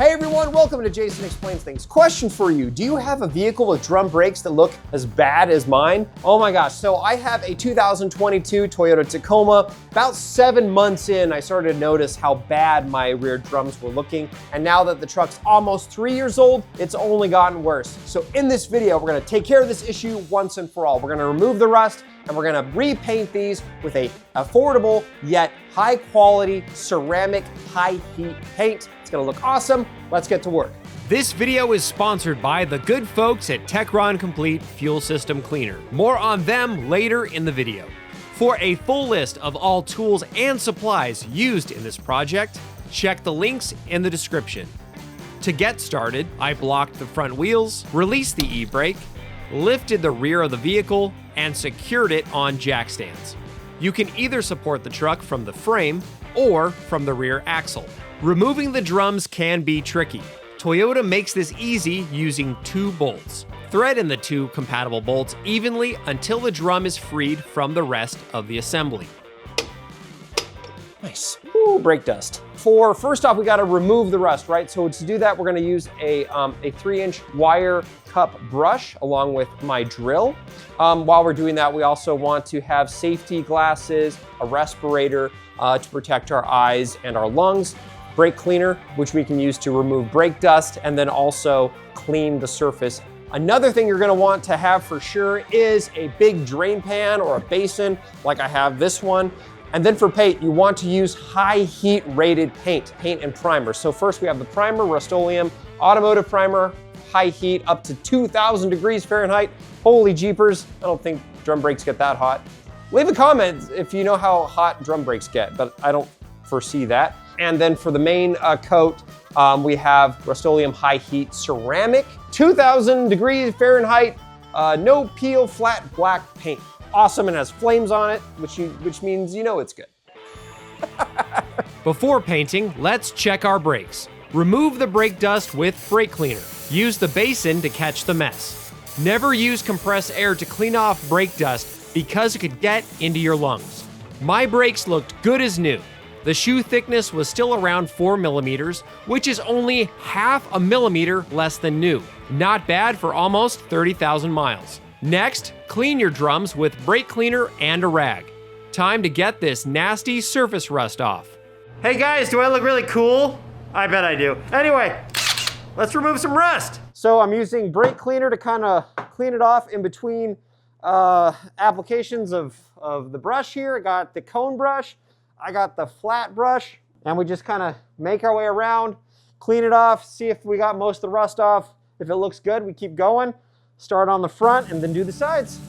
Hey everyone, welcome to Jason Explains Things. Question for you, do you have a vehicle with drum brakes that look as bad as mine? Oh my gosh, so I have a 2022 Toyota Tacoma. About 7 months in, I started to notice how bad my rear drums were looking. And now that the truck's almost 3 years old, it's only gotten worse. So in this video, we're gonna take care of this issue once and for all. We're gonna remove the rust and we're gonna repaint these with a affordable yet high quality ceramic high heat paint. It's gonna look awesome. Let's get to work. This video is sponsored by the good folks at Techron Complete Fuel System Cleaner. More on them later in the video. For a full list of all tools and supplies used in this project, check the links in the description. To get started, I blocked the front wheels, released the e-brake, lifted the rear of the vehicle, and secured it on jack stands. You can either support the truck from the frame or from the rear axle. Removing the drums can be tricky. Toyota makes this easy using 2 bolts. Thread in the 2 compatible bolts evenly until the drum is freed from the rest of the assembly. Nice. Ooh, brake dust. First off, we gotta remove the rust, right? So to do that, we're gonna use a 3-inch wire cup brush along with my drill. While we're doing that, we also want to have safety glasses, a respirator to protect our eyes and our lungs, brake cleaner, which we can use to remove brake dust, and then also clean the surface. Another thing you're gonna want to have for sure is a big drain pan or a basin, like I have this one. And then for paint, you want to use high heat rated paint and primer. So first we have the primer, Rust-Oleum automotive primer, high heat up to 2,000 degrees Fahrenheit. Holy jeepers, I don't think drum brakes get that hot. Leave a comment if you know how hot drum brakes get, but I don't foresee that. And then for the main coat, we have Rust-Oleum high heat ceramic, 2,000 degrees Fahrenheit, no peel, flat black paint. Awesome, and has flames on it, which means you know it's good. Before painting, let's check our brakes. Remove the brake dust with brake cleaner. Use the basin to catch the mess. Never use compressed air to clean off brake dust because it could get into your lungs. My brakes looked good as new. The shoe thickness was still around 4 millimeters, which is only half a millimeter less than new. Not bad for almost 30,000 miles. Next, clean your drums with brake cleaner and a rag. Time to get this nasty surface rust off. Hey guys, do I look really cool? I bet I do. Anyway, let's remove some rust. So I'm using brake cleaner to kind of clean it off in between applications of the brush here. I got the cone brush, I got the flat brush, and we just kind of make our way around, clean it off, see if we got most of the rust off. If it looks good, we keep going. Start on the front and then do the sides.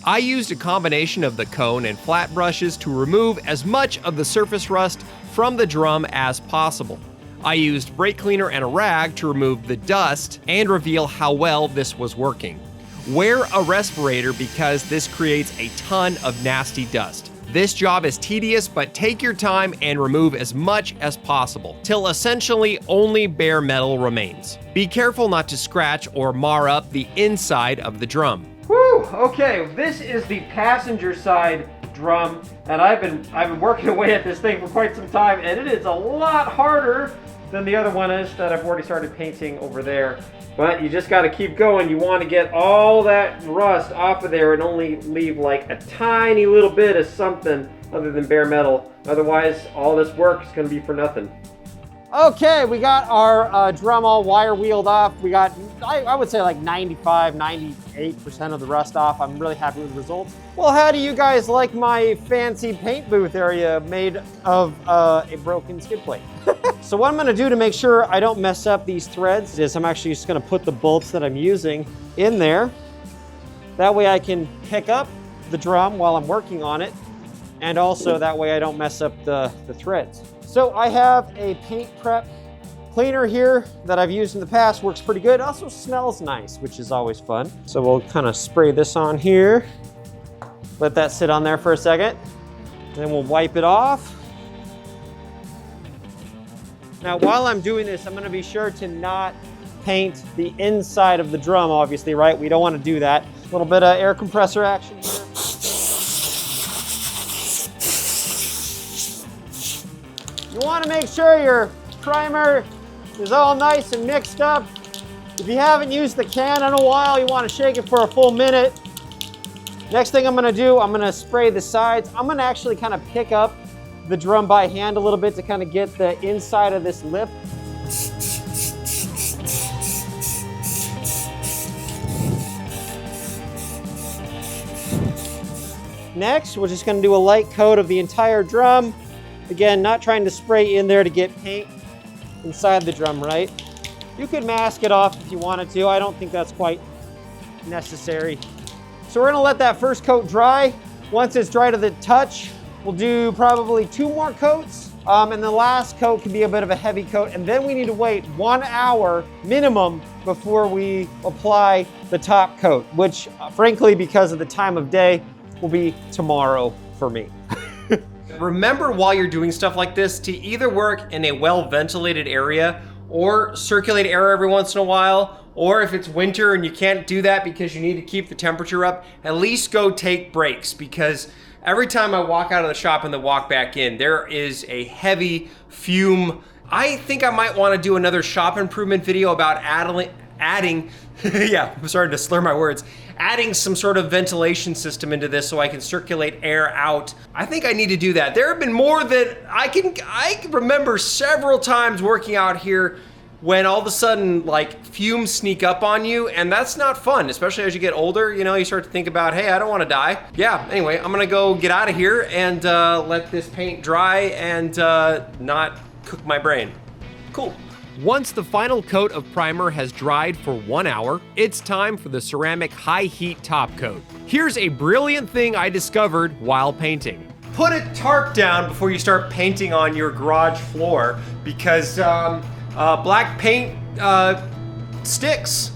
I used a combination of the cone and flat brushes to remove as much of the surface rust from the drum as possible. I used brake cleaner and a rag to remove the dust and reveal how well this was working. Wear a respirator because this creates a ton of nasty dust. This job is tedious, but take your time and remove as much as possible, till essentially only bare metal remains. Be careful not to scratch or mar up the inside of the drum. Whew, okay, this is the passenger side drum, and I've been working away at this thing for quite some time, and it is a lot harder than the other one is that I've already started painting over there. But you just gotta keep going. You wanna get all that rust off of there and only leave like a tiny little bit of something other than bare metal. Otherwise, all this work is gonna be for nothing. Okay, we got our drum all wire wheeled off. We got, I would say like 95, 98% of the rust off. I'm really happy with the results. Well, how do you guys like my fancy paint booth area made of a broken skid plate? So what I'm gonna do to make sure I don't mess up these threads is I'm actually just gonna put the bolts that I'm using in there. That way I can pick up the drum while I'm working on it. And also that way I don't mess up the threads. So I have a paint prep cleaner here that I've used in the past, works pretty good. Also smells nice, which is always fun. So we'll kind of spray this on here. Let that sit on there for a second. Then we'll wipe it off. Now, while I'm doing this, I'm gonna be sure to not paint the inside of the drum, obviously, right? We don't wanna do that. A little bit of air compressor action here. You wanna make sure your primer is all nice and mixed up. If you haven't used the can in a while, you want to shake it for a full minute. Next thing I'm gonna do, I'm gonna spray the sides. I'm gonna actually kind of pick up the drum by hand a little bit to kind of get the inside of this lip. Next, we're just gonna do a light coat of the entire drum. Again, not trying to spray in there to get paint inside the drum, right? You could mask it off if you wanted to. I don't think that's quite necessary. So we're gonna let that first coat dry. Once it's dry to the touch, we'll do probably 2 more coats. And the last coat can be a bit of a heavy coat. And then we need to wait 1 hour minimum before we apply the top coat, which frankly, because of the time of day, will be tomorrow for me. Remember while you're doing stuff like this to either work in a well-ventilated area or circulate air every once in a while, or if it's winter and you can't do that because you need to keep the temperature up, at least go take breaks, because every time I walk out of the shop and then walk back in, there is a heavy fume. I think I might want to do another shop improvement video about adding yeah, I'm starting to slur my words, adding some sort of ventilation system into this so I can circulate air out. I think I need to do that. There have been more than I can remember several times working out here when all of a sudden like fumes sneak up on you, and that's not fun, especially as you get older. You know, you start to think about, hey, I don't want to die. Yeah, anyway, I'm gonna go get out of here and let this paint dry and not cook my brain. Cool. Once the final coat of primer has dried for 1 hour, it's time for the ceramic high heat top coat. Here's a brilliant thing I discovered while painting. Put a tarp down before you start painting on your garage floor, because black paint sticks.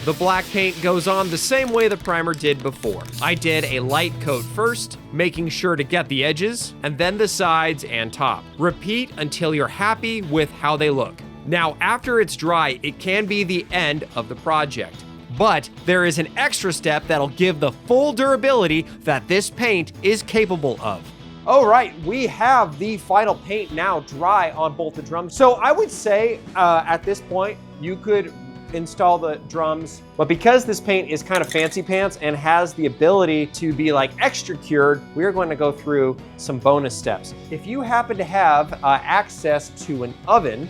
The black paint goes on the same way the primer did before. I did a light coat first, making sure to get the edges, and then the sides and top. Repeat until you're happy with how they look. Now, after it's dry, it can be the end of the project. But there is an extra step that'll give the full durability that this paint is capable of. All right, we have the final paint now dry on both the drums. So I would say at this point, you could install the drums, but because this paint is kind of fancy pants and has the ability to be like extra cured, we're going to go through some bonus steps. If you happen to have access to an oven,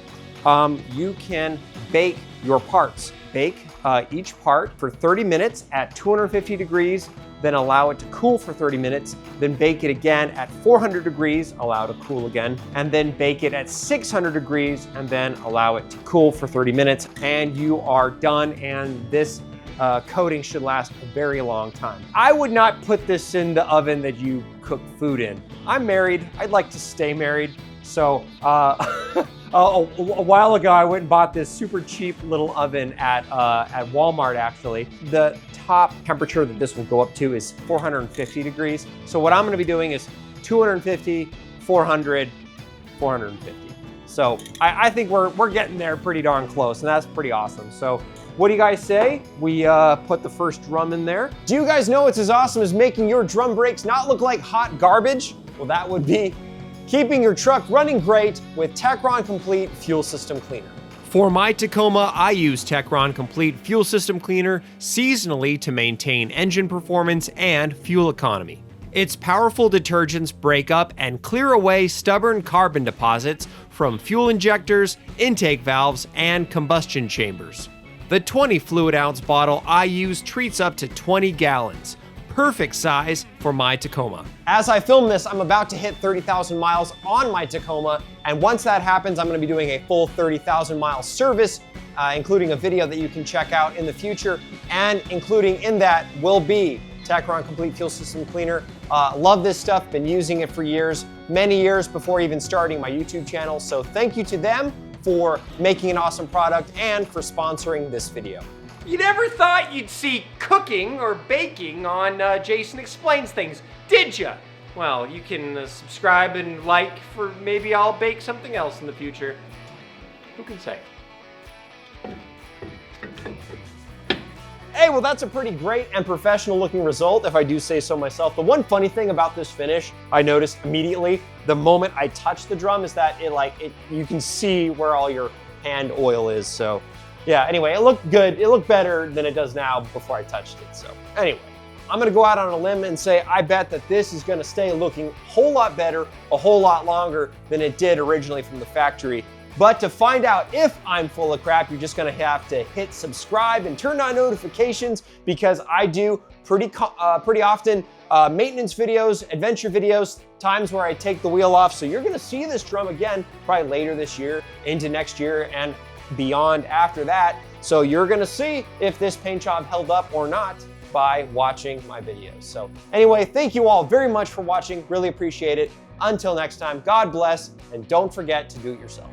you can bake your parts. Bake each part for 30 minutes at 250 degrees, then allow it to cool for 30 minutes, then bake it again at 400 degrees, allow it to cool again, and then bake it at 600 degrees, and then allow it to cool for 30 minutes, and you are done, and this coating should last a very long time. I would not put this in the oven that you cook food in. I'm married, I'd like to stay married, so a while ago, I went and bought this super cheap little oven at Walmart, actually. The top temperature that this will go up to is 450 degrees. So what I'm gonna be doing is 250, 400, 450. So I think we're getting there pretty darn close, and that's pretty awesome. So what do you guys say? We put the first drum in there. Do you guys know what's as awesome as making your drum brakes not look like hot garbage? Well, that would be keeping your truck running great with Techron Complete Fuel System Cleaner. For my Tacoma, I use Techron Complete Fuel System Cleaner seasonally to maintain engine performance and fuel economy. Its powerful detergents break up and clear away stubborn carbon deposits from fuel injectors, intake valves, and combustion chambers. The 20 fluid ounce bottle I use treats up to 20 gallons. Perfect size for my Tacoma. As I film this, I'm about to hit 30,000 miles on my Tacoma, and once that happens, I'm gonna be doing a full 30,000 mile service, including a video that you can check out in the future, and including in that will be Techron Complete Fuel System Cleaner. Love this stuff, been using it for years, many years before even starting my YouTube channel, so thank you to them for making an awesome product and for sponsoring this video. You never thought you'd see cooking or baking on Jason Explains Things, did ya? Well, you can subscribe and like for maybe I'll bake something else in the future. Who can say? Hey, well, that's a pretty great and professional looking result, if I do say so myself. The one funny thing about this finish, I noticed immediately the moment I touch the drum, is that you can see where all your hand oil is. So yeah, anyway, it looked good. It looked better than it does now before I touched it. So anyway, I'm gonna go out on a limb and say I bet that this is gonna stay looking a whole lot better, a whole lot longer than it did originally from the factory. But to find out if I'm full of crap, you're just gonna have to hit subscribe and turn on notifications, because I do pretty often maintenance videos, adventure videos, times where I take the wheel off. So you're gonna see this drum again, probably later this year, into next year, and beyond after that. So you're gonna see if this paint job held up or not by watching my videos. So anyway, thank you all very much for watching. Really appreciate it. Until next time, God bless, and don't forget to do it yourself.